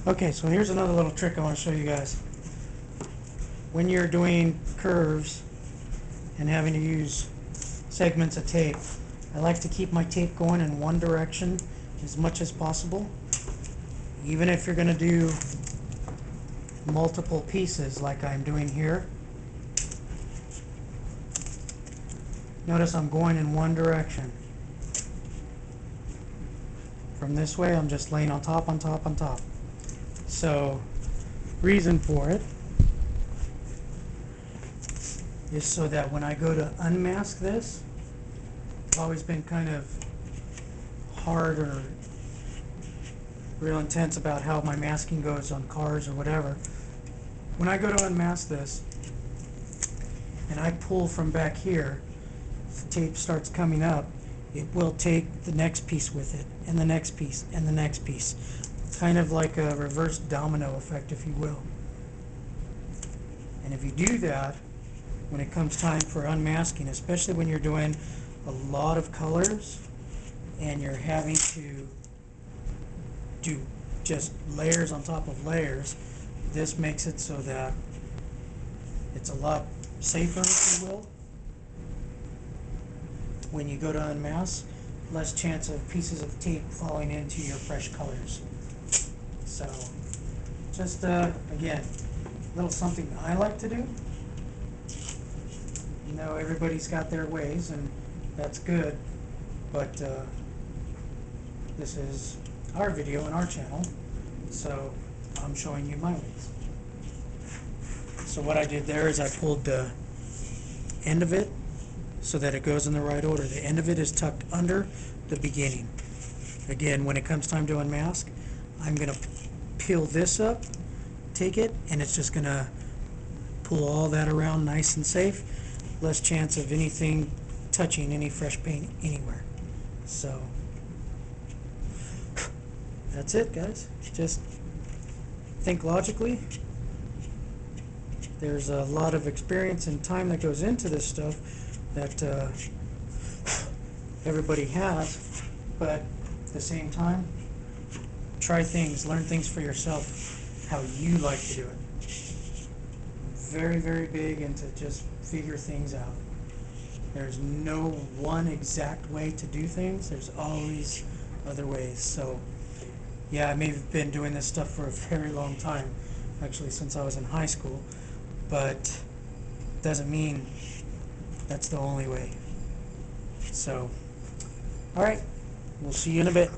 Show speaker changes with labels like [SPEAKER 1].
[SPEAKER 1] Okay, so here's another little trick I want to show you guys. When you're doing curves and having to use segments of tape, I like to keep my tape going in one direction as much as possible. Even if you're going to do multiple pieces like I'm doing here. Notice I'm going in one direction. From this way, I'm just laying on top, on top, on top. So, reason for it is so that when I go to unmask this, it's always been kind of hard or real intense about how my masking goes on cars or whatever. When I go to unmask this and I pull from back here, the tape starts coming up, it will take the next piece with it, and the next piece, and the next piece. Kind of like a reverse domino effect, if you will. And if you do that, when it comes time for unmasking, especially when you're doing a lot of colors and you're having to do just layers on top of layers, this makes it so that it's a lot safer, if you will. When you go to unmask, less chance of pieces of tape falling into your fresh colors. So, just again, a little something I like to do. You know, everybody's got their ways, and that's good, but this is our video on our channel, so I'm showing you my ways. So what I did there is I pulled the end of it so that it goes in the right order. The end of it is tucked under the beginning. Again, when it comes time to unmask, I'm going to peel this up, take it, and it's just going to pull all that around nice and safe. Less chance of anything touching any fresh paint anywhere. So that's it, guys. Just think logically. There's a lot of experience and time that goes into this stuff that everybody has, but at the same time, try things, learn things for yourself, how you like to do it. Very, very big into just figure things out. There's no one exact way to do things. There's always other ways. So, yeah, I may have been doing this stuff for a very long time, actually since I was in high school, but doesn't mean that's the only way. So, all right, we'll see you in a bit.